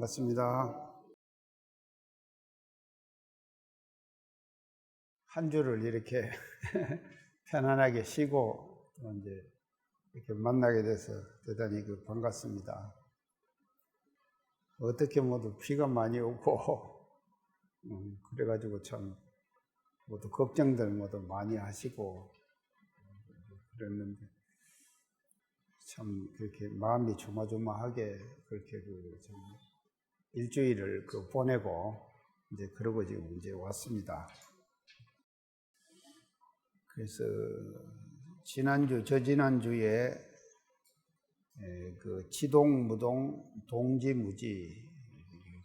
반갑습니다. 한 주를 이렇게 편안하게 쉬고 또 이제 이렇게 만나게 돼서 대단히 반갑습니다. 어떻게 모두 비가 많이 오고 그래가지고 참 모두 걱정들 모두 많이 하시고 그랬는데 참 그렇게 마음이 조마조마하게 그렇게 참 일주일을 보내고 이제 그러고 지금 이제 왔습니다. 그래서 저지난주에 치동무동 동지무지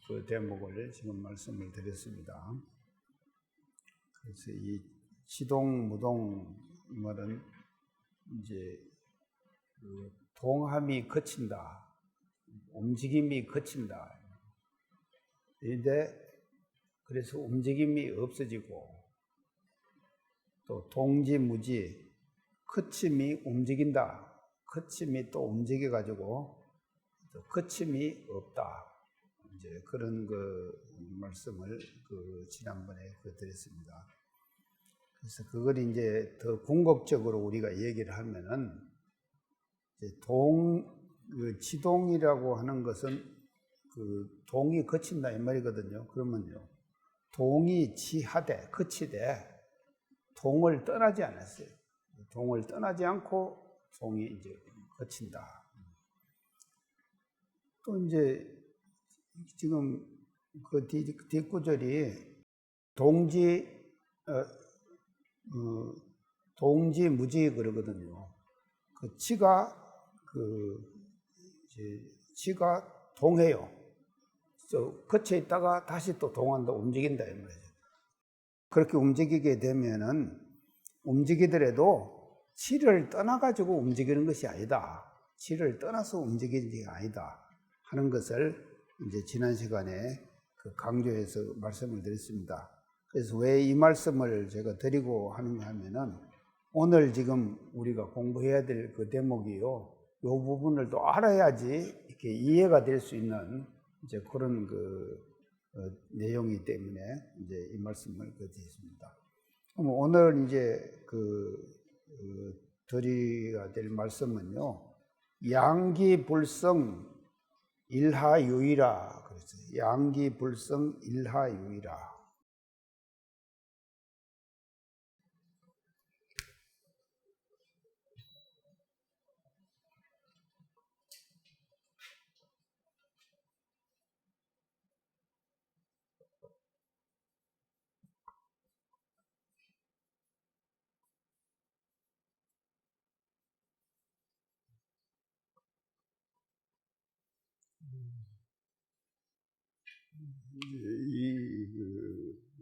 그 대목을 지금 말씀을 드렸습니다. 그래서 이 치동무동 말은 이제 동함이 그친다, 움직임이 그친다. 그런데 그래서 움직임이 없어지고 또 동지무지, 그침이 움직인다. 그침이 또 움직여가지고 또 그침이 없다. 이제 그런 말씀을 지난번에 드렸습니다. 그래서 그걸 이제 더 궁극적으로 우리가 얘기를 하면은 이제 치동이라고 하는 것은 동이 그친다 이 말이거든요. 그러면요, 동이 치하되 그치되 동을 떠나지 않았어요. 동을 떠나지 않고 동이 이제 거친다. 또 이제 지금 뒷구절이 동지무지 그러거든요. 치가 동해요. 거쳐 있다가 다시 또 동한다, 움직인다 이 말이죠. 그렇게 움직이게 되면은 움직이더라도 치를 떠나가지고 움직이는 것이 아니다. 치를 떠나서 움직이는 게 아니다 하는 것을 이제 지난 시간에 강조해서 말씀을 드렸습니다. 그래서 왜 이 말씀을 제가 드리고 하는가 하면은 오늘 지금 우리가 공부해야 될 대목이요, 이 부분을 또 알아야지 이렇게 이해가 될 수 있는 이제 그런 내용이기 때문에 이제 이 말씀을 드리겠습니다. 그럼 오늘 이제 드려야 될 말씀은요, 양기불성 일하유의라 그랬어요. 양기불성 일하유의라.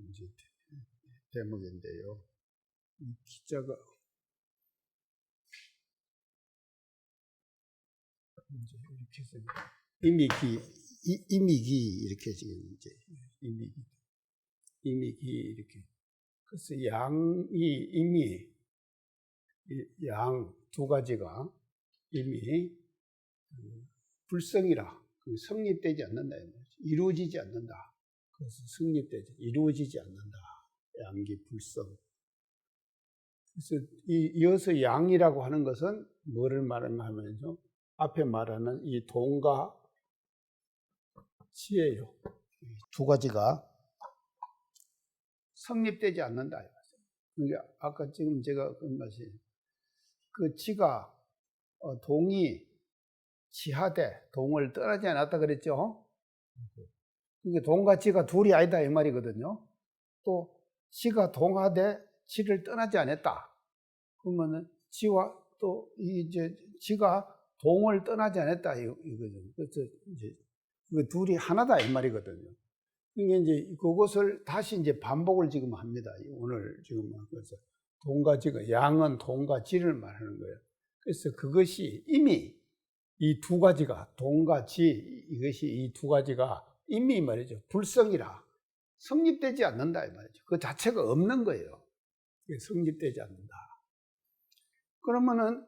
이제 대목인데요. 이 기자가 이제 이렇게 해서 임의기 이렇게 지금 이제 임의기 이렇게. 그래서 양 두 가지가 이미 불성이라 성립되지 않는다, 이루어지지 않는다. 그래서 이루어지지 않는다. 양기 불성. 그래서 이어서 양이라고 하는 것은 뭐를 말하는가 하면요, 앞에 말하는 이 동과 치예요. 두 가지가 성립되지 않는다. 그러니까 아까 지금 제가 치가 동이 치하되 동을 떠나지 않았다 그랬죠. 이게 동과 치가 둘이 아니다 이 말이거든요. 또 치가 동하되 치를 떠나지 않았다. 그러면은 치와 또 이제 치가 동을 떠나지 않았다 이거죠. 그래서 이제 그 둘이 하나다 이 말이거든요. 그러니까 이제 그것을 다시 이제 반복을 지금 합니다. 오늘 지금 그래서 동과 지가 양은 동과 지를 말하는 거예요. 그래서 그것이 이미 이 두 가지가 동과 지, 이것이 이 두 가지가 이미 말이죠, 불성이라 성립되지 않는다 이 말이죠. 그 자체가 없는 거예요. 성립되지 않는다. 그러면은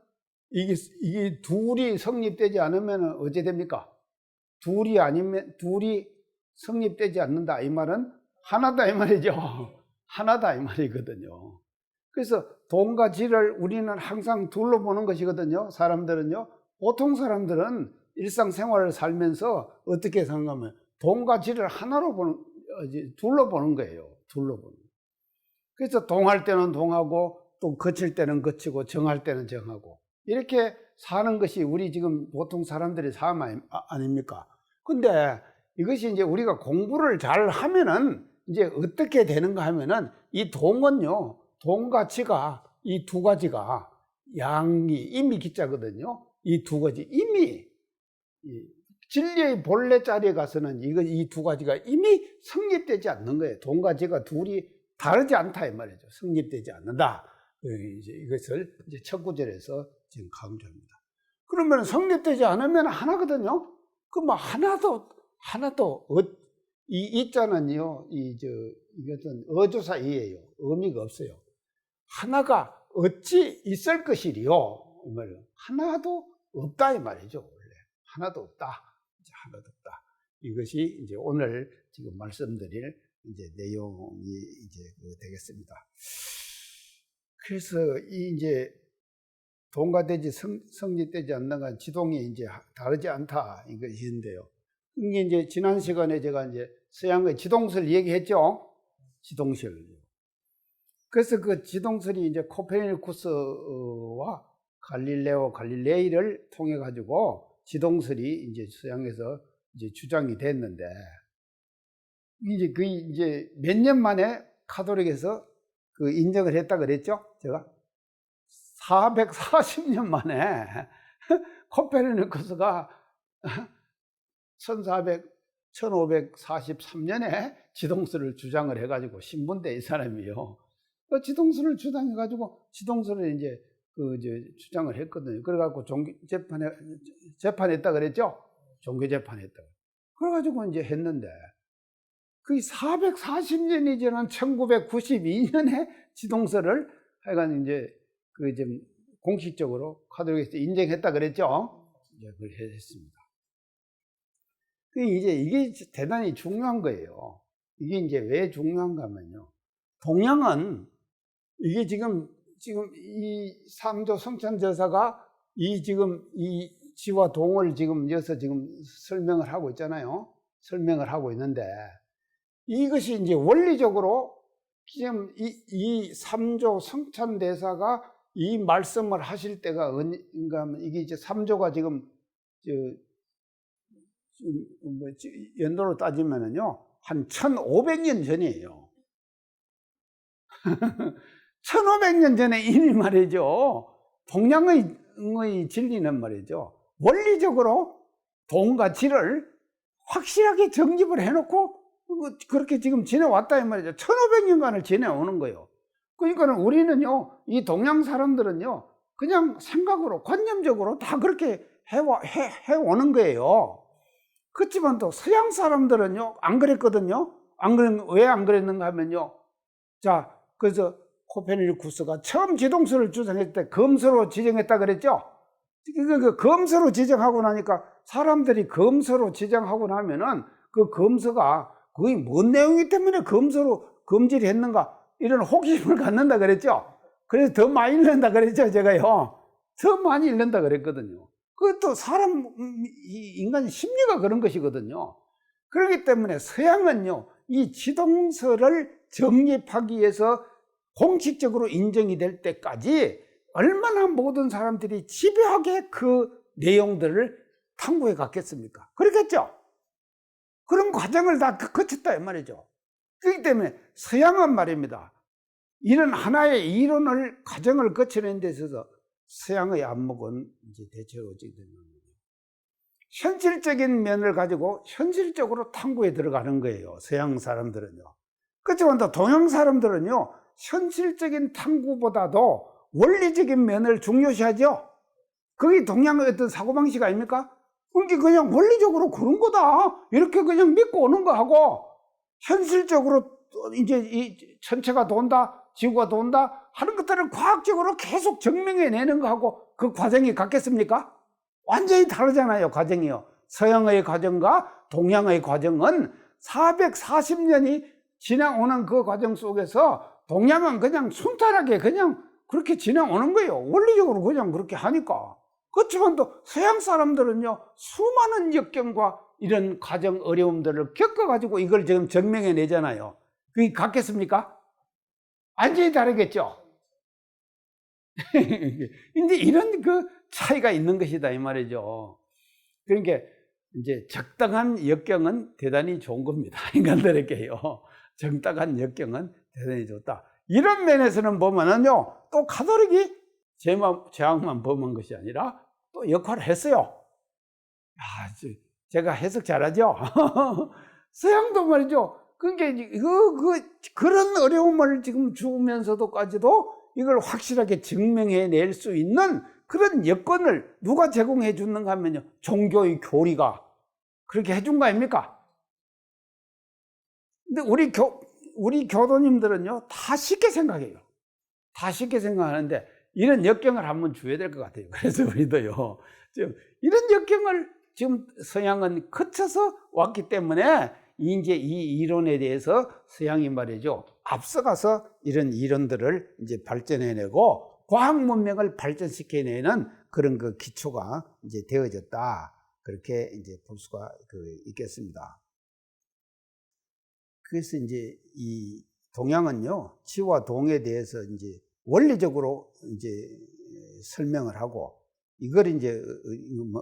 이게 둘이 성립되지 않으면 어찌 됩니까? 둘이 아니면 둘이 성립되지 않는다. 이 말은 하나다 이 말이죠. 하나다 이 말이거든요. 그래서 돈과 질을 우리는 항상 둘로 보는 것이거든요. 사람들은요. 보통 사람들은 일상생활을 살면서 어떻게 생각하면 돈과 질을 하나로 보는, 둘로 보는 거예요. 둘로 보는. 그래서 동할 때는 동하고 또 거칠 때는 거치고 정할 때는 정하고 이렇게 사는 것이 우리 지금 보통 사람들의 삶 아닙니까? 근데 이것이 이제 우리가 공부를 잘 하면은 이제 어떻게 되는가 하면은 이 동은요, 동과 지가 이 두 가지가 양이 이미 기자거든요. 이 두 가지 이미 진리의 본래 자리에 가서는 이 두 가지가 이미 성립되지 않는 거예요. 동과 지가 둘이 다르지 않다 이 말이죠. 성립되지 않는다. 이제 이것을 이제 첫 구절에서 지금 강조합니다. 그러면 성립되지 않으면 하나거든요. 그 뭐 하나도 이 자는요, 이것은 어조사이에요. 의미가 없어요. 하나가 어찌 있을 것이리요. 이 말이에요. 하나도 없다 이 말이죠. 원래 하나도 없다. 이제 하나도 없다. 이것이 이제 오늘 지금 말씀드릴 이제 내용이 이제 되겠습니다. 그래서 이제 동과 대지 성립되지 않는 건 지동이 이제 다르지 않다 이것인데요. 이게 이제 지난 시간에 제가 이제 서양의 지동설 얘기했죠. 지동설. 그래서 그 지동설이 이제 코페르니쿠스와 갈릴레오, 갈릴레이를 통해 가지고 지동설이 이제 서양에서 이제 주장이 됐는데 이제 그 이제 몇 년 만에 카톨릭에서 그 인정을 했다 그랬죠. 제가 440년 만에 코페르니쿠스가 1543년에 지동설을 주장을 해가지고 신분대 이 사람이요. 그 지동설을 주장해가지고 지동설을 이제 주장을 했거든요. 그래가지고 재판했다 그랬죠. 종교 재판했다. 그래가지고 이제 했는데 그 440년이 지난 1992년에 지동설을 하여간 이제 좀 공식적으로 카톨릭에서 인정했다 그랬죠. 이제 그걸 했습니다. 이게 대단히 중요한 거예요. 이게 이제 왜 중요한가 하면요. 동양은 이게 지금 이 삼조 성찬제사가 이 지와 동을 지금 여기서 지금 설명을 하고 있잖아요. 설명을 하고 있는데 이것이 이제 원리적으로 지금 이 삼조 성찬대사가 이 말씀을 하실 때가 언젠가 하면 이게 이제 삼조가 지금 연도로 따지면은요 한 1500년 전이에요. 1500년 전에 이미 말이죠. 동양의 진리는 말이죠. 원리적으로 동과 질을 확실하게 정립을 해놓고 그렇게 지금 지내왔다 이 말이죠. 1500년간을 지내오는 거예요. 그러니까 우리는요, 이 동양 사람들은요, 그냥 생각으로, 관념적으로 다 그렇게 해오는 거예요. 그렇지만 또 서양 사람들은요, 안 그랬거든요. 왜 안 그랬는가 하면요. 자, 그래서 코페르니쿠스가 처음 지동설을 주장했을 때 검서로 지정했다 그랬죠. 그 검서로 지정하고 나니까 사람들이 검서로 지정하고 나면은 그 검서가 거의 뭔 내용이기 때문에 검서로 검질을 했는가 이런 호기심을 갖는다 그랬죠. 그래서 더 많이 읽는다 그랬죠. 제가요. 더 많이 읽는다 그랬거든요. 그것도 인간 심리가 그런 것이거든요. 그렇기 때문에 서양은요, 이 지동설을 정립하기 위해서 공식적으로 인정이 될 때까지 얼마나 모든 사람들이 집요하게 그 내용들을 탐구해 갔겠습니까? 그렇겠죠? 그런 과정을 다 거쳤다 이 말이죠. 그렇기 때문에 서양은 말입니다. 이런 하나의 이론을 과정을 거쳐낸 데 있어서 서양의 안목은 이제 대체로 어떻게 되는 거예요? 현실적인 면을 가지고 현실적으로 탐구에 들어가는 거예요. 서양 사람들은요. 그렇지만 또 동양 사람들은요, 현실적인 탐구보다도 원리적인 면을 중요시하죠. 그게 동양의 어떤 사고방식 아닙니까? 그냥 원리적으로 그런 거다. 이렇게 그냥 믿고 오는 거 하고, 현실적으로 이제 이 천체가 돈다, 지구가 돈다 하는 것들을 과학적으로 계속 증명해 내는 거 하고 그 과정이 같겠습니까? 완전히 다르잖아요, 과정이요. 서양의 과정과 동양의 과정은 440년이 지나오는 그 과정 속에서 동양은 그냥 순탄하게 그냥 그렇게 지나오는 거예요. 원리적으로 그냥 그렇게 하니까. 그렇지만 또 서양 사람들은요, 수많은 역경과 이런 과정 어려움들을 겪어가지고 이걸 지금 증명해 내잖아요. 그게 같겠습니까? 완전히 다르겠죠? 이제 이런 그 차이가 있는 것이다, 이 말이죠. 그러니까 이제 적당한 역경은 대단히 좋은 겁니다. 인간들에게요. 적당한 역경은 대단히 좋다. 이런 면에서는 보면은요, 또 가톨릭이 제왕만 범한 것이 아니라 또 역할을 했어요. 제가 해석 잘하죠? 서양도 말이죠. 그러니까 그런 어려움을 지금 주면서도까지도 이걸 확실하게 증명해 낼 수 있는 그런 여건을 누가 제공해 주는가 하면요, 종교의 교리가 그렇게 해준 거 아닙니까? 근데 우리 교도님들은요, 다 쉽게 생각해요. 다 쉽게 생각하는데 이런 역경을 한번 줘야 될 것 같아요. 그래서 우리도요, 지금 이런 역경을 지금 서양은 거쳐서 왔기 때문에 이제 이 이론에 대해서 서양이 말이죠, 앞서가서 이런 이론들을 이제 발전해내고 과학 문명을 발전시켜내는 그런 그 기초가 이제 되어졌다. 그렇게 이제 볼 수가 있겠습니다. 그래서 이제 이 동양은요, 치와 동에 대해서 이제 원리적으로 이제 설명을 하고, 이걸 이제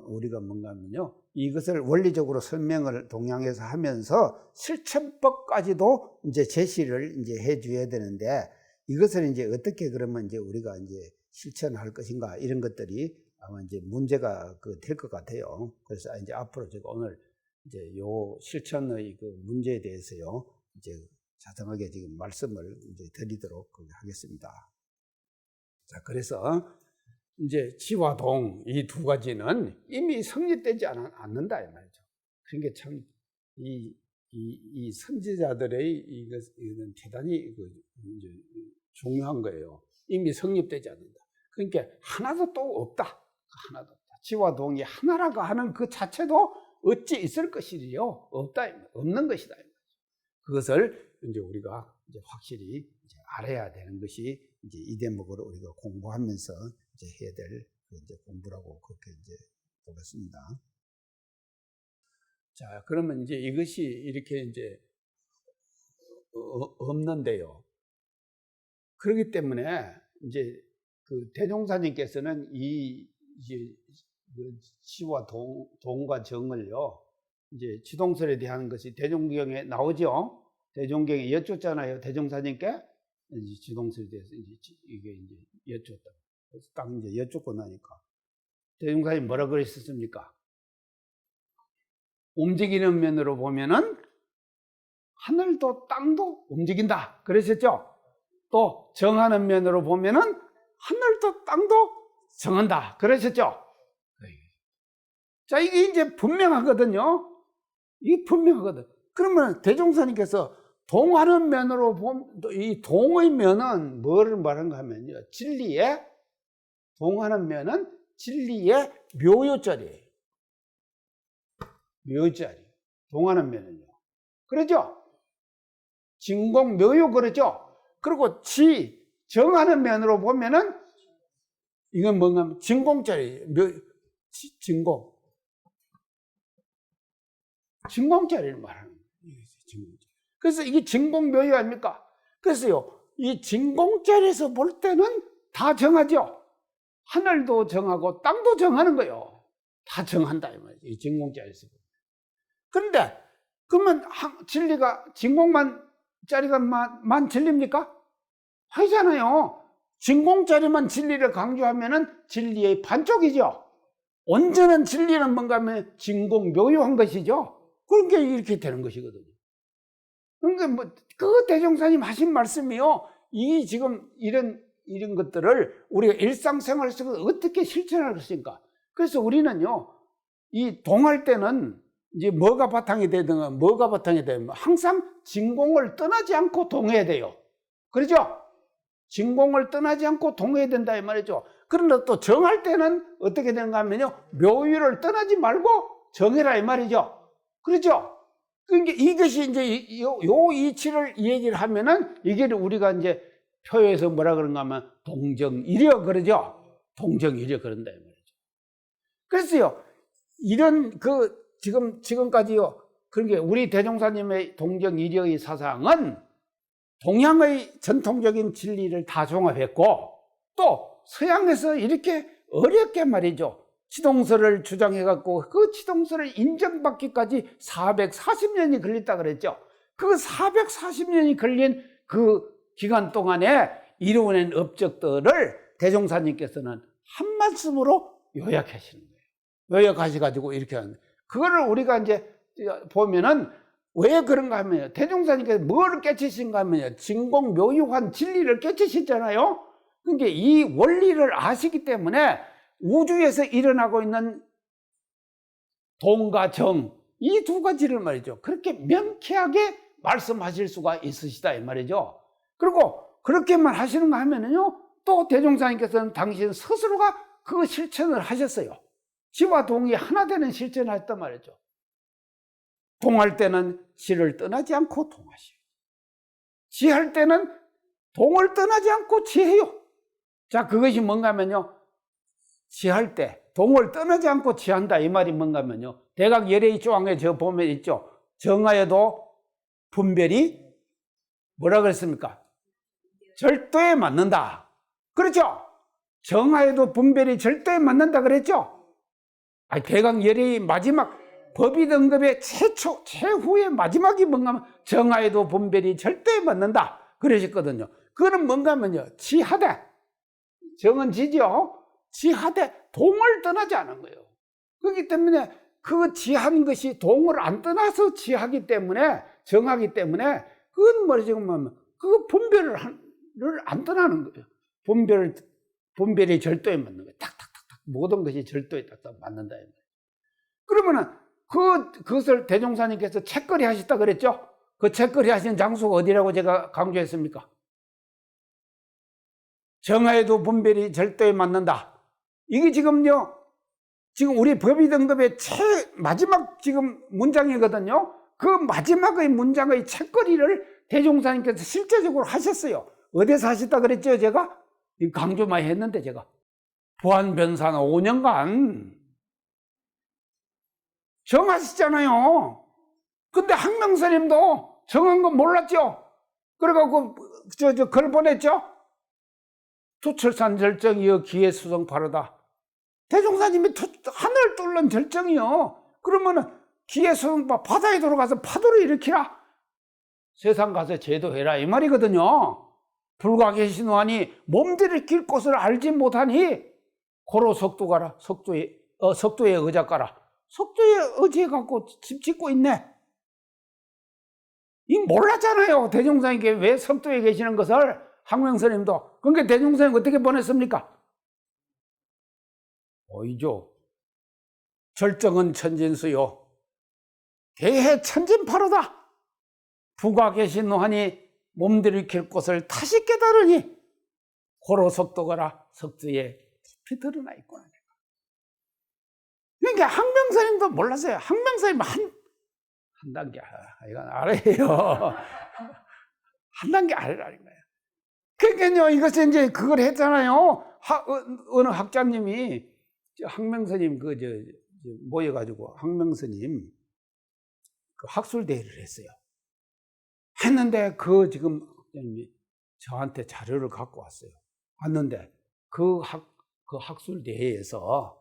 우리가 뭔가 하면요, 이것을 원리적으로 설명을 동양에서 하면서 실천법까지도 이제 제시를 이제 해줘야 되는데, 이것을 이제 어떻게 그러면 이제 우리가 이제 실천할 것인가, 이런 것들이 아마 이제 문제가 될 것 같아요. 그래서 이제 앞으로 제가 오늘 이제 요 실천의 그 문제에 대해서요, 이제 자세하게 지금 말씀을 이제 드리도록 하겠습니다. 자, 그래서 이제 치와 동 이 두 가지는 이미 성립되지 않는다 이 말이죠. 그러니까 참 이 선지자들의 이건 대단히 이제 중요한 거예요. 이미 성립되지 않는다. 그러니까 하나도 또 없다. 하나도 없다. 치와 동이 하나라고 하는 그 자체도 어찌 있을 것이지요? 없다, 없는 것이다. 그것을 이제 우리가 이제 확실히 이제 알아야 되는 것이 이제 이 대목으로 우리가 공부하면서 이제 해야 될 이제 공부라고 그렇게 이제 보겠습니다. 자, 그러면 이제 이것이 이렇게 이제 없는데요. 그렇기 때문에 이제 대종사님께서는 이제 치와 동과 정을요, 이제 지동설에 대한 것이 대종경에 나오죠. 대종경에 여쭙잖아요. 대종사님께 지동설에 대해서 이게 이제 여쭙다. 그래서 딱 이제 여쭙고 나니까 대종사님 뭐라 그랬었습니까? 움직이는 면으로 보면은 하늘도 땅도 움직인다. 그러셨죠? 또 정하는 면으로 보면은 하늘도 땅도 정한다. 그러셨죠? 자, 이게 이제 분명하거든요. 이게 분명하거든. 그러면 대종사님께서 동하는 면으로 보면, 이 동의 면은 뭐를 말하는가 하면요, 진리의, 동하는 면은 진리의 묘요자리예요. 묘자리. 동하는 면은요. 그러죠? 진공 묘요 그러죠? 그리고 정하는 면으로 보면은 이건 뭔가 하면 진공자리, 진공. 진공자리를 말하는 거예요. 그래서 이게 진공묘요 아닙니까? 그래서요, 이 진공자리에서 볼 때는 다 정하죠. 하늘도 정하고 땅도 정하는 거예요. 다 정한다 이 말이죠. 이 진공자리에서. 그런데 그러면 진리가 진공자리가만 진리입니까? 아니잖아요. 진공자리만 진리를 강조하면은 진리의 반쪽이죠. 온전한 진리는 뭔가 하면 진공묘요한 것이죠. 그러니까 이렇게 되는 것이거든요. 그러니까 그 대종사님 하신 말씀이요, 이 지금 이런 것들을 우리가 일상생활 속에서 어떻게 실천할 것인가. 그래서 우리는요, 이 동할 때는 이제 뭐가 바탕이 되든 뭐가 바탕이 되든 항상 진공을 떠나지 않고 동해야 돼요. 그렇죠? 진공을 떠나지 않고 동해야 된다 이 말이죠. 그런데 또 정할 때는 어떻게 되는가 하면요, 묘유를 떠나지 말고 정해라 이 말이죠. 그렇죠? 그러니까 이것이 이제 요 이치를 얘기를 하면은 이게 우리가 이제 표에서 뭐라 그런가 하면 동정이려 그러죠. 동정이려 그런다 이 말이죠. 그래서요, 이런 지금까지요, 그러니까 우리 대종사님의 동정이려의 사상은 동양의 전통적인 진리를 다 종합했고, 또 서양에서 이렇게 어렵게 말이죠, 치동설을 주장해갖고 그 치동설을 인정받기까지 440년이 걸렸다 그랬죠. 그 440년이 걸린 그 기간 동안에 이루어낸 업적들을 대종사님께서는 한 말씀으로 요약하시는 거예요. 요약하셔가지고 이렇게 하는 거예요. 그거를 우리가 이제 보면은 왜 그런가 하면요, 대종사님께서 뭘 깨치신가 하면요, 진공묘유한 진리를 깨치셨잖아요. 그러니까 이 원리를 아시기 때문에 우주에서 일어나고 있는 동과 정, 이 두 가지를 말이죠, 그렇게 명쾌하게 말씀하실 수가 있으시다 이 말이죠. 그리고 그렇게만 하시는가 하면은요, 또 대종사님께서는 당신 스스로가 그 실천을 하셨어요. 지와 동이 하나 되는 실천을 했단 말이죠. 동할 때는 지를 떠나지 않고 동하시오. 지할 때는 동을 떠나지 않고 지해요. 자, 그것이 뭔가 하면요, 지할 때 동을 떠나지 않고 지한다 이 말이 뭔가 하면요, 대각 열애의 조항에 저 보면 있죠. 정하여도 분별이 뭐라 그랬습니까? 절도에 맞는다. 그렇죠? 정하여도 분별이 절도에 맞는다 그랬죠? 대각 열애의 마지막 법의 등급의 최후의 마지막이 뭔가 하면 정하여도 분별이 절도에 맞는다 그러셨거든요. 그거는 뭔가 하면요, 지하되, 정은 지죠. 지하되 동을 떠나지 않은 거예요. 그렇기 때문에 그 지한 것이 동을 안 떠나서 지하기 때문에, 정하기 때문에, 그건 뭐지 하면 그 분별을 안 떠나는 거예요. 분별이 절도에 맞는 거예요. 탁탁탁탁 모든 것이 절도에 딱딱 맞는다. 그러면은 그것을 대종사님께서 책거리 하셨다 그랬죠? 그 책거리 하신 장소가 어디라고 제가 강조했습니까? 정하여도 분별이 절도에 맞는다. 이게 지금요, 지금 우리 법의 등급의 마지막 지금 문장이거든요. 그 마지막의 문장의 책거리를 대종사님께서 실제적으로 하셨어요. 어디서 하셨다 그랬죠, 제가? 강조 많이 했는데, 제가. 부안변산 5년간 정하시잖아요. 근데 항명스님도 정한 건 몰랐죠? 그래갖고, 글 보냈죠? 투철산 절정이여 기의 수성 바르다. 대종사님이 하늘 뚫는 절정이요. 그러면은 기의 수성 바다에 들어가서 파도를 일으키라. 세상 가서 제도해라 이 말이거든요. 불과 계시노하니 몸들이킬 곳을 알지 못하니 고로 석도 가라. 석도에 의자 가라. 석도에 의지해 갖고 집 짓고 있네. 이 몰랐잖아요. 대종사님께 왜 석도에 계시는 것을. 항명스님도. 그러니까 대종사님 어떻게 보냈습니까? 보이죠. 절정은 천진수요. 개해 천진파로다. 부가 계신 노하니 몸들이킬 곳을 다시 깨달으니 고로 석도가라. 석도에 깊이 드러나 있구나. 그러니까 항명스님도 몰랐어요. 항명스님 한 단계 이건 아래예요. 한 단계 아래라는 거예요. 그러니까요, 이것을 이제 그걸 했잖아요. 어느 학자님이 항명스님 모여가지고 항명스님 그 학술대회를 했어요. 했는데 지금 저한테 자료를 갖고 왔어요. 왔는데 그 학술대회에서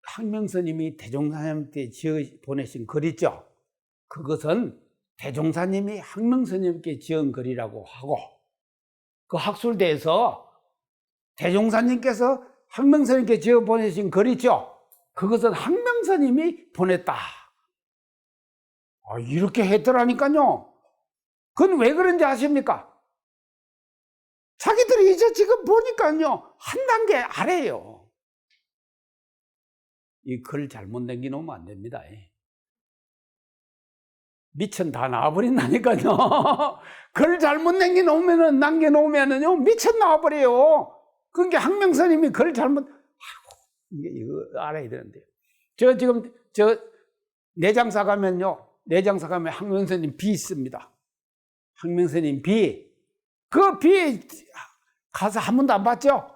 항명스님이 대종사님한테 보내신 글 있죠. 그것은 대종사님이 항명스님께 지은 글이라고 하고, 그 학술대에서 대종사님께서 항명스님께 지어 보내신 글 있죠. 그것은 항명스님이 보냈다. 이렇게 했더라니까요. 그건 왜 그런지 아십니까? 자기들이 이제 지금 보니까요, 한 단계 아래예요. 이 글 잘못 남겨놓으면 안 됩니다. 미천 다 나와버린다니까요. 글 잘못 남겨놓으면은요, 미천 나와버려요. 그러니까 항명스님이 글 잘못, 이거 알아야 되는데요. 지금 내장사 가면요. 내장사 가면 항명스님 비 있습니다. 항명스님 비. 그 비 가서 한 번도 안 봤죠?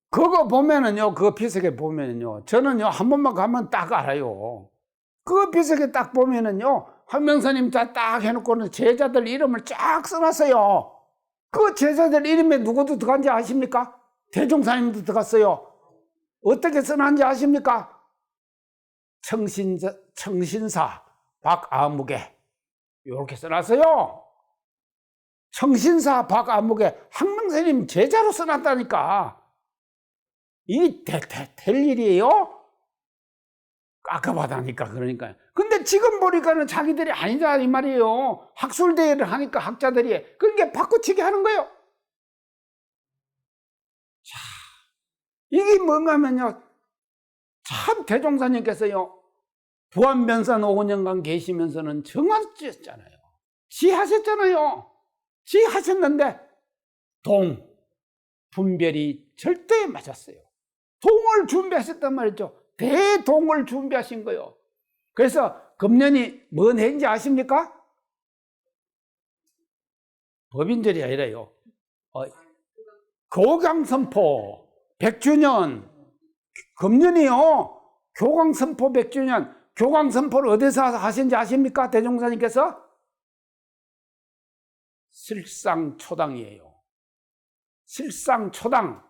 그거 보면은요, 그 비석에 보면은요, 저는요, 한 번만 가면 딱 알아요. 그 비석에 딱 보면은요, 항명스님 딱 해놓고는 제자들 이름을 쫙 써놨어요. 그 제자들 이름에 누구도 들어간지 아십니까? 대종사님도 들어갔어요. 어떻게 써놨는지 아십니까? 청신사 박아무개. 이렇게 써놨어요. 청신사 박아무개. 항명스님 제자로 써놨다니까. 이 될 일이에요? 깝깝하다니까. 그러니까요. 근데 지금 보니까는 자기들이 아니다 이 말이에요. 학술대회를 하니까 학자들이 그러니까 바꾸치기 하는 거예요. 자, 이게 뭔가 하면요, 참 대종사님께서요, 부안변산 5년간 계시면서는 정하셨잖아요. 지하셨잖아요. 지하셨는데 분별이 절대 맞았어요. 동을 준비하셨단 말이죠. 대동을 준비하신 거예요. 그래서 금년이 뭔 해인지 아십니까? 법인절이 아니라요. 교강선포 100주년. 금년이요. 교강선포 100주년. 교강선포를 어디서 하신지 아십니까? 대종사님께서? 실상초당이에요. 실상초당.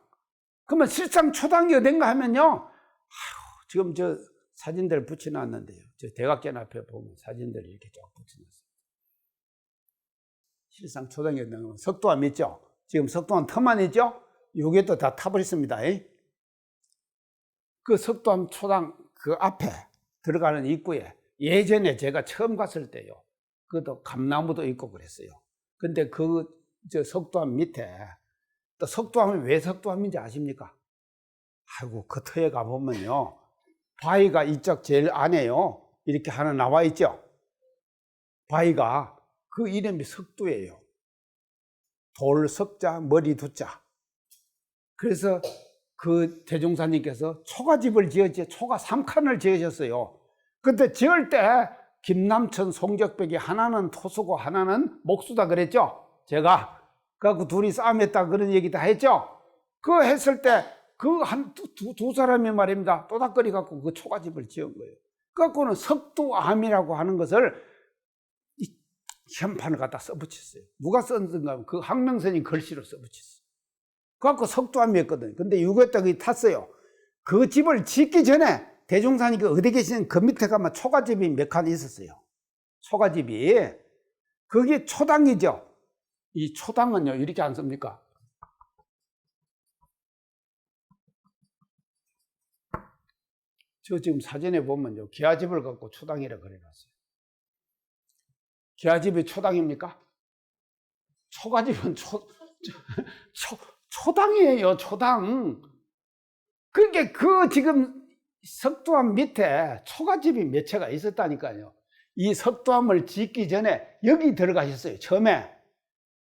그러면 실상초당이 어딘가 하면요. 지금 저 사진들 붙여놨는데요. 저 대각전 앞에 보면 사진들을 이렇게 쫙 붙여놨어요. 실상초당이 어딘가. 석도암 있죠? 지금 석도암 터만 있죠? 요게 또 다 타버렸습니다. 그 석도암 초당 그 앞에 들어가는 입구에 예전에 제가 처음 갔을 때요. 그것도 감나무도 있고 그랬어요. 근데 저 석도암 밑에 또 석도암이 왜 석도암인지 아십니까? 아이고, 그 터에 가보면요. 바위가 이쪽 제일 안에요. 이렇게 하나 나와 있죠? 바위가 그 이름이 석두예요. 돌 석자, 머리 두자. 그래서 그 대종사님께서 초가집을 지었지, 초가 3칸을 지으셨어요. 근데 지을 때 김남천, 송적백이 하나는 토수고 하나는 목수다 그랬죠? 제가. 그래갖고 둘이 싸움했다 그런 얘기 다 했죠? 그거 했을 때 그 두 사람이 말입니다. 또닥거리 갖고 그 초가집을 지은 거예요. 그래갖고는 석두암이라고 하는 것을 이 현판을 갖다 써붙였어요. 누가 썼는가 하면 그 항명스님 글씨로 써붙였어요. 그래갖고 석두암이었거든요. 근데 6.26이 탔어요. 그 집을 짓기 전에 대종사님이 어디 계시는 그 밑에 가면 초가집이 몇 칸 있었어요. 초가집이. 그게 초당이죠. 이 초당은요, 이렇게 안 씁니까? 저 지금 사진에 보면요, 기아집을 갖고 초당이라 그래놨어요. 기아집이 초당입니까? 초가집은 초당이에요, 초당. 그게 그 지금 석두암 밑에 초가집이 몇 채가 있었다니까요. 이 석두암을 짓기 전에 여기 들어가셨어요, 처음에.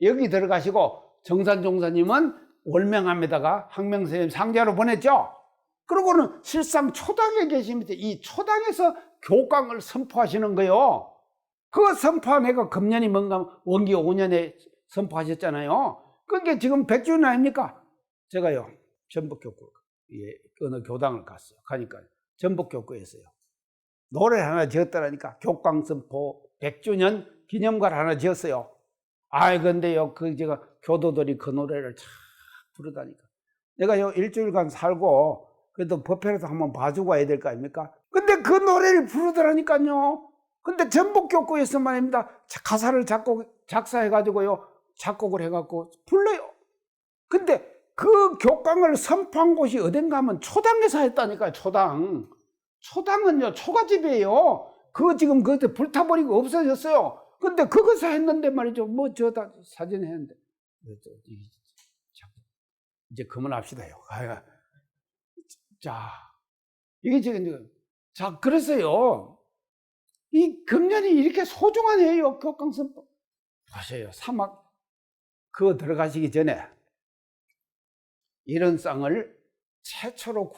여기 들어가시고 정산종사님은 월명암에다가 항명스님 상자로 보냈죠. 그러고는 실상 초당에 계십니다. 이 초당에서 교광을 선포하시는 거예요. 그 선포한 해가 금년이 뭔가 원기 5년에 선포하셨잖아요. 그게 지금 100주년 아닙니까? 제가요, 전북교구, 어느 교당을 갔어요. 가니까 전북교구에서요. 노래를 하나 지었더라니까. 교광 선포 100주년 기념가를 하나 지었어요. 근데요, 제가 교도들이 그 노래를 참 부르다니까. 내가요, 일주일간 살고, 그래도 법회라도 한번 봐주고 와야 될 거 아닙니까? 근데 그 노래를 부르더라니까요. 근데 전북교구에서 말입니다. 가사를 작사해가지고요, 작곡을 해갖고 불러요. 근데 그 교광을 선포한 곳이 어딘가 하면 초당에서 했다니까요, 초당. 초당은요, 초가집이에요. 그거 지금 그때 불타버리고 없어졌어요. 근데 그것을 했는데 말이죠. 저다 사진 했는데. 이제 그만합시다요. 자, 이게 지금, 자, 그래서요. 이 금년이 이렇게 소중한 해요. 교광선포. 보세요. 사막, 그거 들어가시기 전에 이런 쌍을 최초로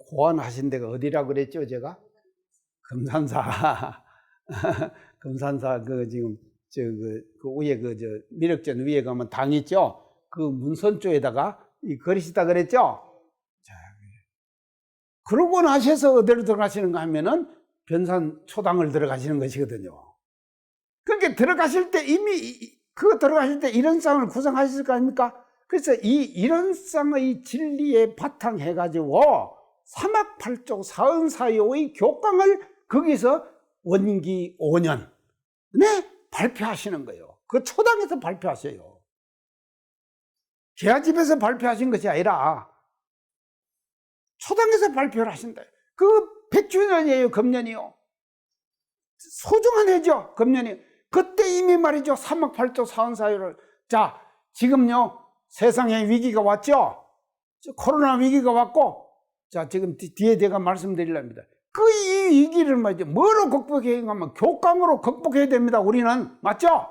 고안하신 데가 어디라고 그랬죠, 제가? 금산사. 금산사, 지금, 위에, 미륵전 위에 가면 당 있죠? 그 문선조에다가 이 그릇이 있다 그랬죠? 자, 그러고 나셔서 어디로 들어가시는가 하면은 변산 초당을 들어가시는 것이거든요. 그러니까 들어가실 때 이미, 들어가실 때 이런상을 구성하실 거 아닙니까? 그래서 이 이런상의 진리에 바탕해가지고 사막팔족 사은사요의 교강을 거기서 원기 5년 발표하시는 거예요. 그 초당에서 발표하세요. 계하집에서 발표하신 것이 아니라 초당에서 발표를 하신다. 그 100주년이에요, 금년이요. 소중한 해죠, 금년이. 그때 이미 말이죠, 사막팔족 사은사요를. 자, 지금요, 세상에 위기가 왔죠? 코로나 위기가 왔고, 자, 지금 뒤에 제가 말씀드리렵니다. 이 위기를 말이죠, 뭐로 극복해야 하면 교강으로 극복해야 됩니다, 우리는. 맞죠?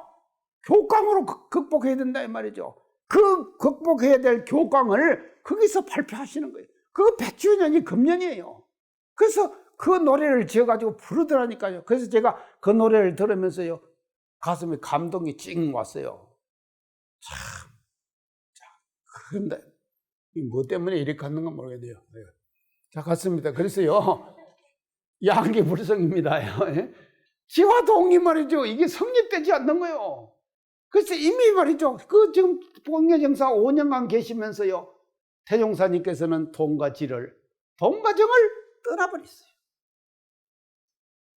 교강으로 극복해야 된다, 이 말이죠. 그 극복해야 될 교강을 거기서 발표하시는 거예요. 그거 100주년이 금년이에요. 그래서 그 노래를 지어가지고 부르더라니까요. 그래서 제가 그 노래를 들으면서요, 가슴에 감동이 찡 왔어요. 참. 그런데 뭐 때문에 이렇게 하는 건 모르겠네요. 자, 같습니다. 그래서요, 양기불성입니다. 지화동이 말이죠, 이게 성립되지 않는 거예요. 그래서 이미 말이죠, 지금 복례정사 5년간 계시면서요, 태종사님께서는 동과 정을 떠나버렸어요.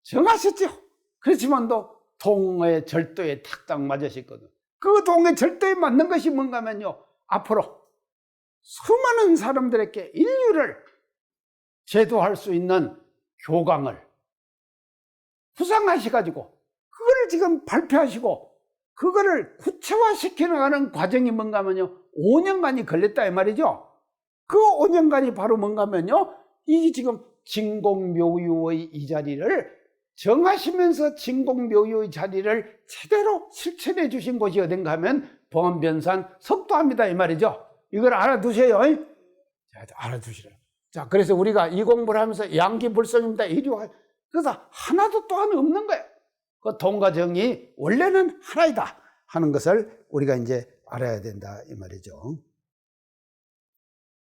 정하셨죠. 그렇지만도 동의 절도에 탁딱 맞으셨거든. 그 동의 절도에 맞는 것이 뭔가 하면요, 앞으로 수많은 사람들에게 인류를 제도할 수 있는 교강을 구상하셔가지고 그거를 지금 발표하시고 그거를 구체화시켜 나가는 과정이 뭔가 하면요, 5년간이 걸렸다 이 말이죠. 그 5년간이 바로 뭔가 하면요, 이게 지금 진공묘유의 이 자리를 정하시면서 진공묘유의 자리를 제대로 실천해 주신 곳이 어딘가 하면 봉암변산 석도합니다 이 말이죠. 이걸 알아두세요. 자, 알아두시라. 자, 그래서 우리가 이 공부를 하면서 양기불성입니다. 그래서 하나도 또한 없는 거예요. 그 동과 정이 원래는 하나이다 하는 것을 우리가 이제 알아야 된다 이 말이죠.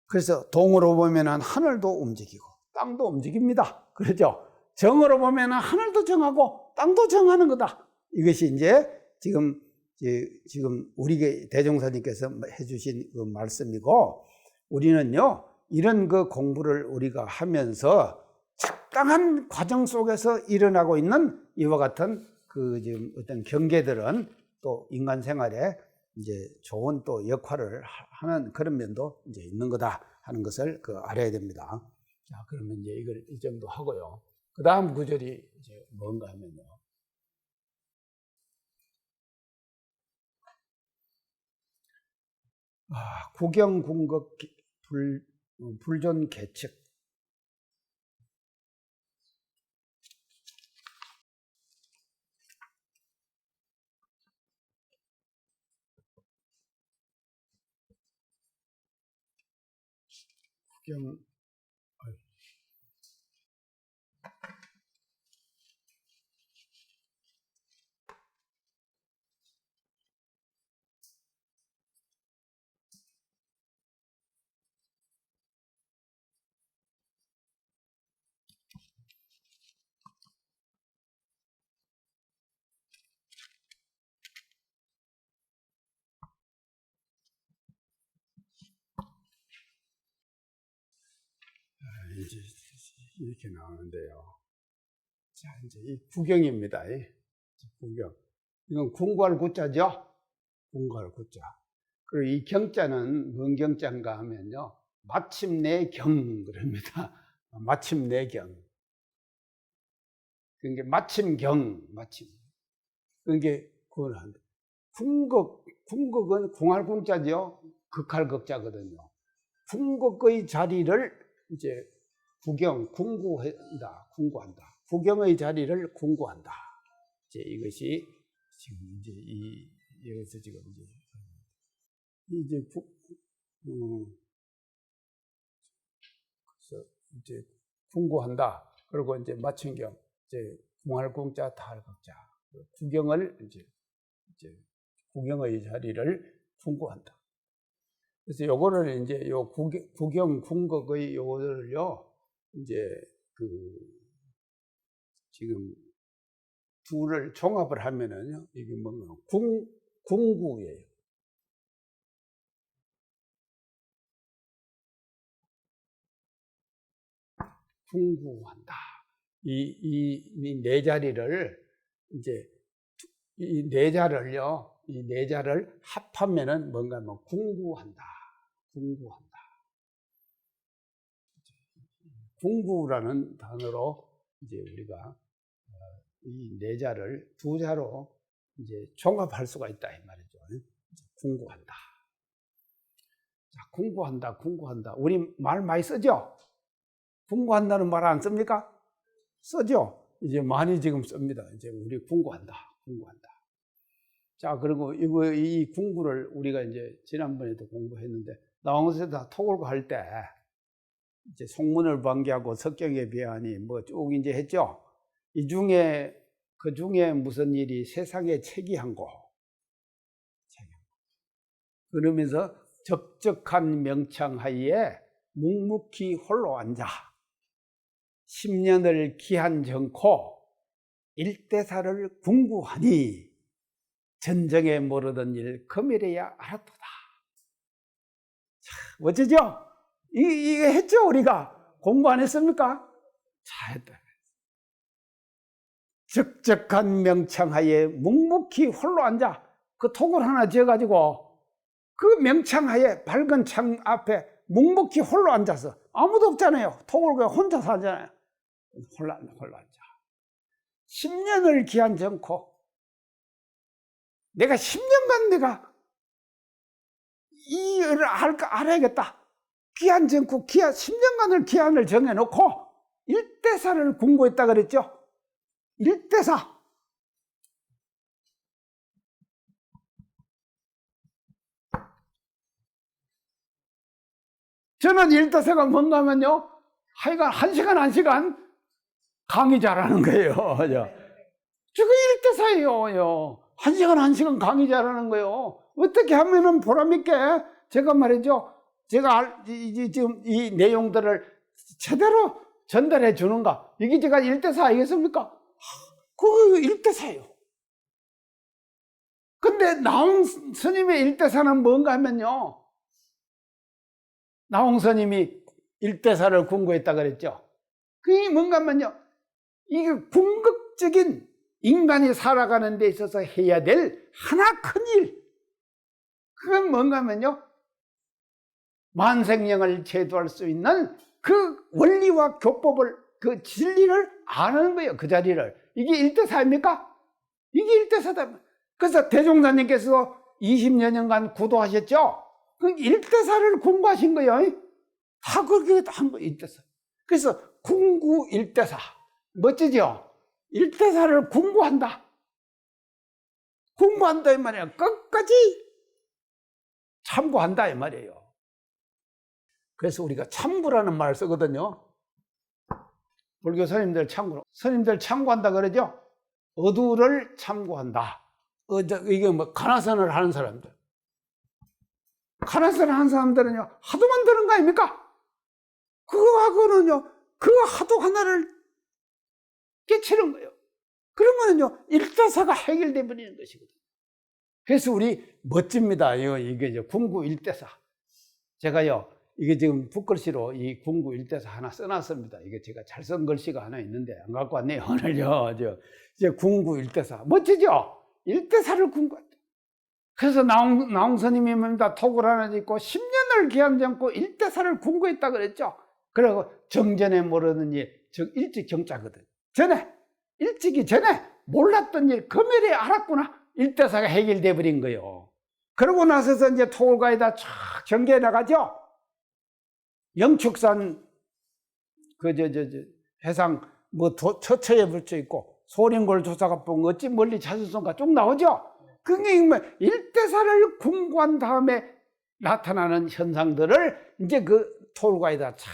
그래서 동으로 보면은 하늘도 움직이고 땅도 움직입니다. 그렇죠? 정으로 보면은 하늘도 정하고 땅도 정하는 거다. 이것이 이제 지금 우리 대종사님께서 해주신 그 말씀이고, 우리는요, 이런 그 공부를 우리가 하면서 적당한 과정 속에서 일어나고 있는 이와 같은 지금 어떤 경계들은 또 인간 생활에 이제 좋은 또 역할을 하는 그런 면도 이제 있는 거다 하는 것을 알아야 됩니다. 자, 그러면 이제 이걸 이 정도 하고요. 그 다음 구절이 이제 뭔가 하면요. 구경궁극 불존 계측. 구경, 이제 이렇게 나오는데요. 자, 이제 이 구경입니다. 구경. 이건 궁궐 구자죠? 궁궐 구자. 그리고 이 경자는 뭔 경자인가 하면요, 마침내 경, 그럽니다. 마침내 경. 그게 마침경, 마침. 그게 구원한다. 궁극은 궁할궁자죠? 극할극자거든요. 궁극의 자리를 이제 궁구한다. 구경의 자리를 궁구한다. 이제 이것이 지금 이제 여기서 지금 이제 이제 궁구한다. 그리고 이제 마천경, 이제 궁할궁자, 다할극자, 구경을 이제 구경의 자리를 궁구한다. 그래서 요거를 이제 요 구경, 궁극의 요거를요, 이제 지금 둘을 종합을 하면은요, 이게 뭔가 궁구예요. 궁구한다. 이 네 자리를 이제 이 네 자를 합하면은 뭔가 뭐 궁구한다. 궁구라는 단어로 이제 우리가 이 네 자를 두 자로 이제 종합할 수가 있다 이 말이죠. 궁구한다. 자, 궁구한다. 우리 말 많이 쓰죠? 궁구한다는 말 안 씁니까? 쓰죠? 이제 많이 지금 씁니다. 이제 우리 궁구한다. 자, 그리고 이 궁구를 우리가 이제 지난번에도 공부했는데, 나왕서에다 토굴고 할 때, 이제 송문을 반기하고 석경에 비하니 뭐 쭉 이제 했죠? 그 중에 무슨 일이 세상에 책이한 거. 그러면서 적적한 명창하에 묵묵히 홀로 앉아 10년을 기한 정코 일대사를 궁구하니 전정에 모르던 일 금일에야 알았도다. 참, 어쩌죠? 이거 했죠? 우리가 공부 안 했습니까? 자, 했다. 적적한 명창하에 묵묵히 홀로 앉아 그 톡을 하나 지어가지고 그 명창하에 밝은 창 앞에 묵묵히 홀로 앉아서 아무도 없잖아요. 톡을 그냥 혼자서 하잖아요. 홀로 앉아. 10년을 기한 정코 내가 10년간 내가 이 일을 알아야겠다. 기한 정코 10년간을 기한을 정해놓고 일대사를 궁구했다 그랬죠. 일대사. 저는 일대사가 뭔가 하면요, 하여간 1시간 강의 잘하는 거예요. 저거 일대사예요. 1시간 강의 잘하는 거예요. 어떻게 하면은 보람있게 제가 말이죠, 제가 지금 이 내용들을 제대로 전달해 주는가. 이게 제가 일대사 아니겠습니까? 그 일대사예요. 근데 나홍 스님의 일대사는 뭔가 하면요, 나홍 스님이 일대사를 궁구했다 그랬죠. 그게 뭔가 하면요, 이게 궁극적인 인간이 살아가는 데 있어서 해야 될 하나 큰 일. 그건 뭔가 하면요, 만생령을 제도할 수 있는 그 원리와 교법을, 그 진리를 아는 거예요. 그 자리를. 이게 일대사입니까? 이게 일대사다. 그래서 대종사님께서 20여 년간 구도하셨죠? 그 일대사를 궁구하신 거예요. 다 그렇게 한 거예요. 일대사. 그래서 궁구 일대사. 멋지죠? 일대사를 궁구한다. 궁구한다 이 말이에요. 끝까지 참고한다 이 말이에요. 그래서 우리가 참고라는 말을 쓰거든요. 불교 스님들 참고한다 그러죠? 어두를 참고한다. 이게 뭐 가나선을 하는 사람들. 가나선을 하는 사람들은요, 하도만 드는 거 아닙니까? 그거하고는요, 그 하도 하나를 깨치는 거예요. 그러면은요, 일대사가 해결돼 버리는 것이거든요. 그래서 우리 멋집니다. 이게 이제 궁구 일대사. 제가요, 이게 지금 붓글씨로 이 궁구 일대사 하나 써놨습니다. 이게 제가 잘 쓴 글씨가 하나 있는데 안 갖고 왔네요. 오늘요. 이제 궁구 일대사. 멋지죠? 일대사를 궁구한다. 그래서 나홍 스님입니다. 톡을 하나 짓고 10년을 기한 정고 일대사를 궁구했다 그랬죠. 그리고 정전에 모르는 일, 즉 일찍 정자거든. 일찍이 전에 몰랐던 일, 금일에 알았구나. 일대사가 해결돼 버린 거예요. 그러고 나서서 이제 토굴가에다 쫙 전개해 나가죠. 영축산 해상 처처에 붙여 있고 소림골 조사가 뽕 어찌 멀리 찾았던가 쭉 나오죠. 그게 일대사를 궁구한 다음에 나타나는 현상들을 이제 그 토굴가에다 쫙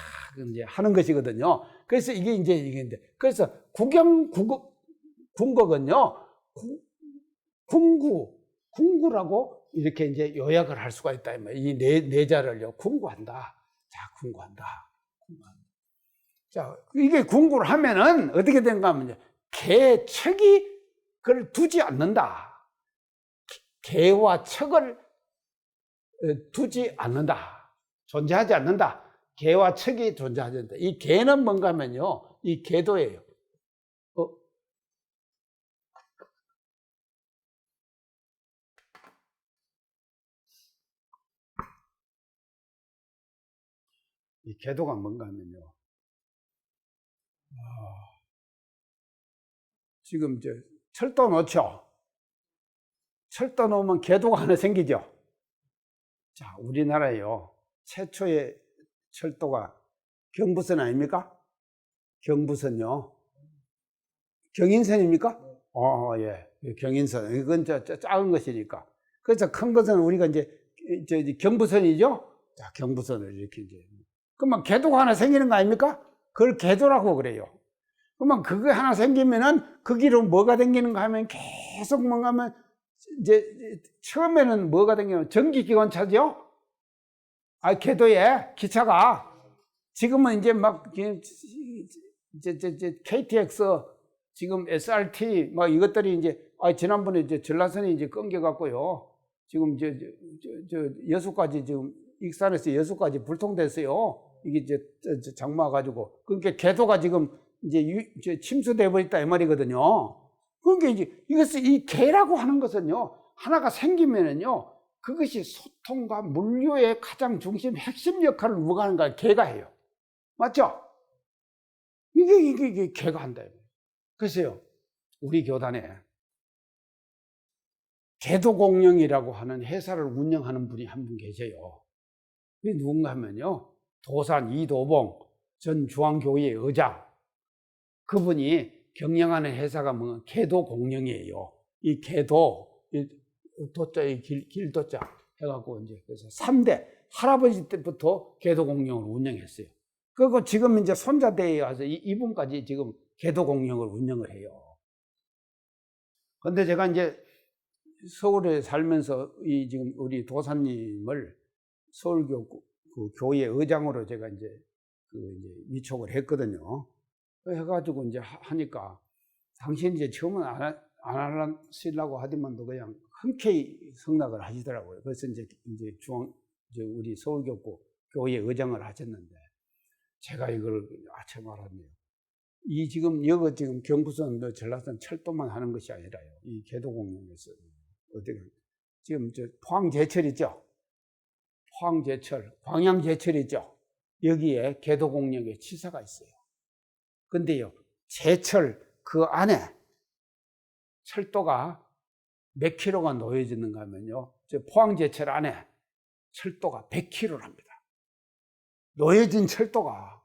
이제 하는 것이거든요. 그래서 이게 이제 그래서 궁극은요, 궁구라고 이렇게 이제 요약을 할 수가 있다. 이 내자를요, 궁구한다. 자, 궁구한다. 자, 이게 궁구를 하면은 어떻게 되는가 하면요, 개척이 그걸 두지 않는다. 개와 척을 두지 않는다. 존재하지 않는다. 개와 척이 존재하지 않는다. 이 개는 뭔가 하면요, 이 개도예요. 이 개도가 뭔가 하면요, 지금 이제 철도 놓죠. 철도 놓으면 개도가 하나 생기죠. 자, 우리나라에요, 최초의 철도가 경부선 아닙니까? 경부선요. 경인선입니까? 예. 경인선. 이건 작은 것이니까. 그래서 큰 것은 우리가 이제 경부선이죠? 자, 경부선을 이렇게 이제. 그러면 궤도가 하나 생기는 거 아닙니까? 그걸 궤도라고 그래요. 그러면 그거 하나 생기면은 그 길은 뭐가 생기는가 하면 계속 뭔가 하면 이제 처음에는 뭐가 생기냐면 전기기관차죠? 궤도에 기차가 지금은 이제 막 이제 KTX 지금 SRT 막 이것들이 이제 지난번에 이제 전라선이 이제 끊겨갖고요. 지금 저 6가지 지금 익산에서 6가지 불통됐어요. 이게 이제 장마가지고 그러니까 궤도가 지금 이제 침수돼 버렸다 이 말이거든요. 그러니까 이제 이것을 이 개라고 하는 것은요, 하나가 생기면은요, 그것이 소통과 물류의 가장 중심 핵심 역할을 누가 하는가? 개가 해요. 맞죠? 이게 개가 한다. 그래서요, 우리 교단에 개도공영이라고 하는 회사를 운영하는 분이 한 분 계세요. 그게 누군가 하면요, 도산 이도봉 전 중앙교회 의장. 그분이 경영하는 회사가 뭐 개도공영이에요. 이 개도, 도자의 길도자 해갖고 이제 그래서 3대 할아버지 때부터 개도공영을 운영했어요. 그리고 지금 이제 손자대에 와서 이분까지 지금 개도공영을 운영을 해요. 근데 제가 이제 서울에 살면서 지금 우리 도사님을 서울교 그 교회 의장으로 제가 이제 위촉을 했거든요. 해가지고 이제 하니까 당신 이제 처음은 안 하시려고 하더만도 그냥 흔쾌히 승낙을 하시더라고요. 그래서 이제 우리 서울교구 교회 의장을 하셨는데 제가 이걸 아차 말았네요. 지금 경부선 전라선 철도만 하는 것이 아니라요. 이 개도공영에서 지금 포항제철 있죠? 포항제철, 광양제철 있죠? 여기에 개도공영에 지사가 있어요. 근데요, 제철 그 안에 철도가 몇 킬로가 놓여지는가 하면요, 포항제철 안에 철도가 100킬로랍니다. 놓여진 철도가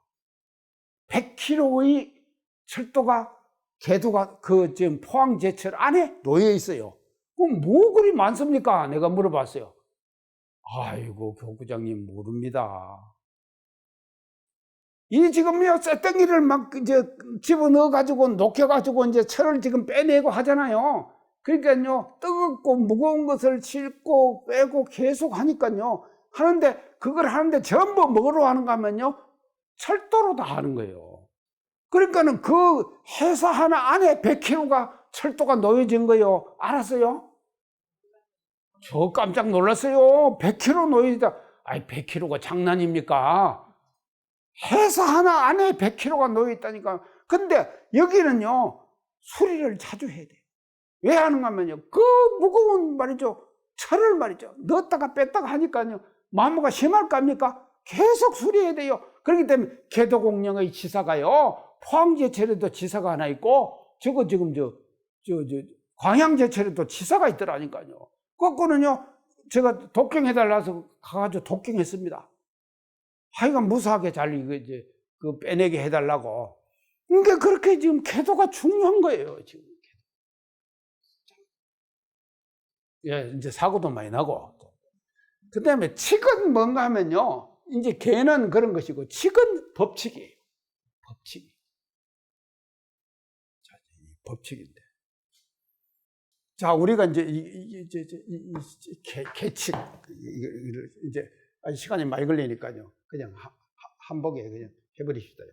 100킬로의 철도가 궤도가 지금 포항제철 안에 놓여 있어요. 그럼 뭐 그리 많습니까? 내가 물어봤어요. 아이고, 교구장님 모릅니다. 이 지금요, 쇳덩이를 막 이제 집어넣어가지고 녹여가지고 이제 철을 지금 빼내고 하잖아요. 그러니까요, 뜨겁고 무거운 것을 싣고 빼고 계속 하니까요. 그걸 하는데 전부 뭐로 하는가 하면요, 철도로 다 하는 거예요. 그러니까는 그 회사 하나 안에 100kg가 철도가 놓여진 거예요. 알았어요? 저 깜짝 놀랐어요. 100kg 놓여있다. 100kg가 장난입니까? 회사 하나 안에 100kg가 놓여있다니까. 근데 여기는요, 수리를 자주 해야 돼요. 왜 하는가 하면요, 그 무거운 말이죠, 철을 말이죠, 넣었다가 뺐다가 하니까요, 마모가 심할 거 아닙니까? 계속 수리해야 돼요. 그렇기 때문에 개도공영의 지사가요, 포항제철에도 지사가 하나 있고, 지금 광양제철에도 지사가 있더라니까요. 그거는요, 제가 독경해달라서 가가지고 독경했습니다. 하여간 무사하게 잘 빼내게 해달라고. 그러니까 그렇게 지금 궤도가 중요한 거예요, 지금. 예, 이제 사고도 많이 나고. 그 다음에 칙은 뭔가 하면요, 이제 개는 그런 것이고 칙은 법칙이에요. 법칙. 자, 이 법칙인데. 자, 우리가 이제 개칙 이제 아직 시간이 많이 걸리니까요. 그냥 한복에 그냥 해버리십시다.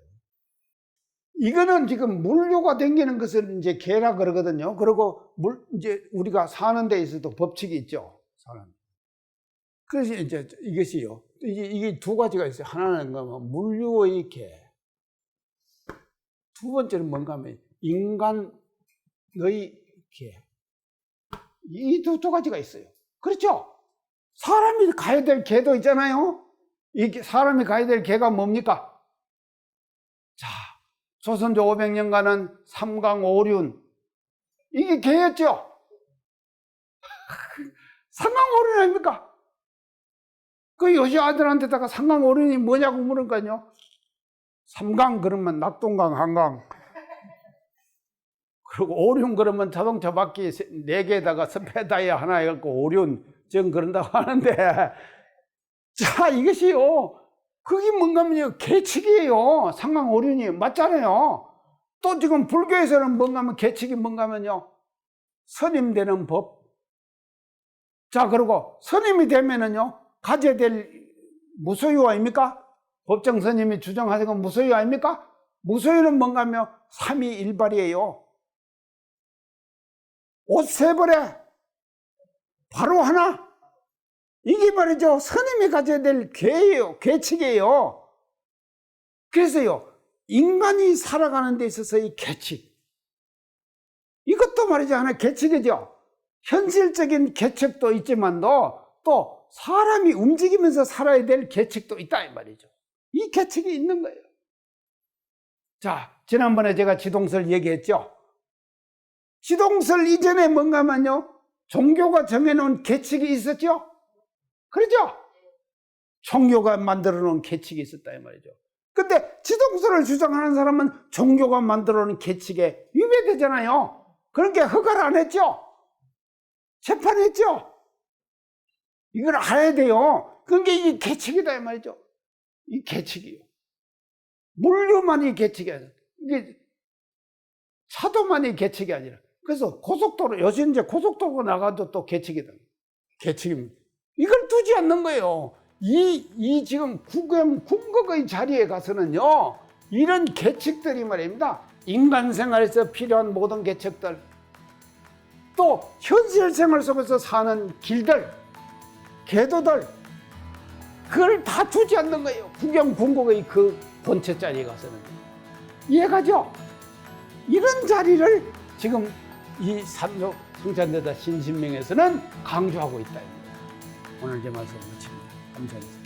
이거는 지금 물류가 댕기는 것을 이제 개라 그러거든요. 그리고 이제 우리가 사는 데 있어도 법칙이 있죠. 사는. 그래서 이제 이것이요. 이게 두 가지가 있어요. 하나는 뭐냐면 물류의 개. 두 번째는 뭔가 하면 인간의 개. 이 두 가지가 있어요. 그렇죠? 사람이 가야 될 개도 있잖아요. 사람이 가야 될 개가 뭡니까? 자, 조선조 500년간은 삼강오륜. 이게 개였죠? 삼강오륜 아닙니까? 그 요시 아들한테다가 삼강오륜이 뭐냐고 물으니까요. 삼강 그러면 낙동강, 한강. 그리고 오륜 그러면 자동차 바퀴 4개에다가 스페다이어 하나 해갖고 오륜 정 그런다고 하는데, 자, 이것이요. 그게 뭔가 하면요. 개칙이에요. 삼강오륜이. 맞잖아요. 또 지금 불교에서는 뭔가 하면 개칙이 뭔가 하면요. 스님 되는 법. 자, 그리고 스님이 되면은요. 가져야 될 무소유 아닙니까? 법정 스님이 주장하는 건 무소유 아닙니까? 무소유는 뭔가 하면 삼위일발이에요. 옷 3벌에 바로 하나. 이게 말이죠. 스님이 가져야 될 개예요. 개칙이에요. 그래서요. 인간이 살아가는 데 있어서의 개칙. 이것도 말이죠. 하나 개칙이죠. 현실적인 개칙도 있지만도 또 사람이 움직이면서 살아야 될 개칙도 있다 이 말이죠. 이 개칙이 있는 거예요. 자, 지난번에 제가 지동설 얘기했죠. 지동설 이전에 뭔가 하면요. 종교가 정해놓은 계칙이 있었죠? 그렇죠? 종교가 만들어 놓은 계칙이 있었다 이 말이죠. 근데 지동설을 주장하는 사람은 종교가 만들어 놓은 계칙에 위배되잖아요. 그러니까 허가를 안 했죠? 재판했죠? 이걸 알아야 돼요. 그러니까 이게 계칙이다 이 말이죠. 이 계칙이요. 물류만이 계칙이 아니라, 이게 차도만이 계칙이 아니라, 그래서 고속도로, 요즘 이제 고속도로 나가도 또 계칙이다. 계칙입니다. 이걸 두지 않는 거예요. 이 지금 궁극의 자리에 가서는요, 이런 계칙들이 말입니다. 인간 생활에서 필요한 모든 계책들, 또 현실 생활 속에서 사는 길들, 궤도들, 그걸 다 두지 않는 거예요. 궁극의 그 본체 자리에 가서는. 이해가죠? 이런 자리를 지금 이 삼조 성찬대다 신신명에서는 강조하고 있다. 오늘 제 말씀 마칩니다. 감사합니다.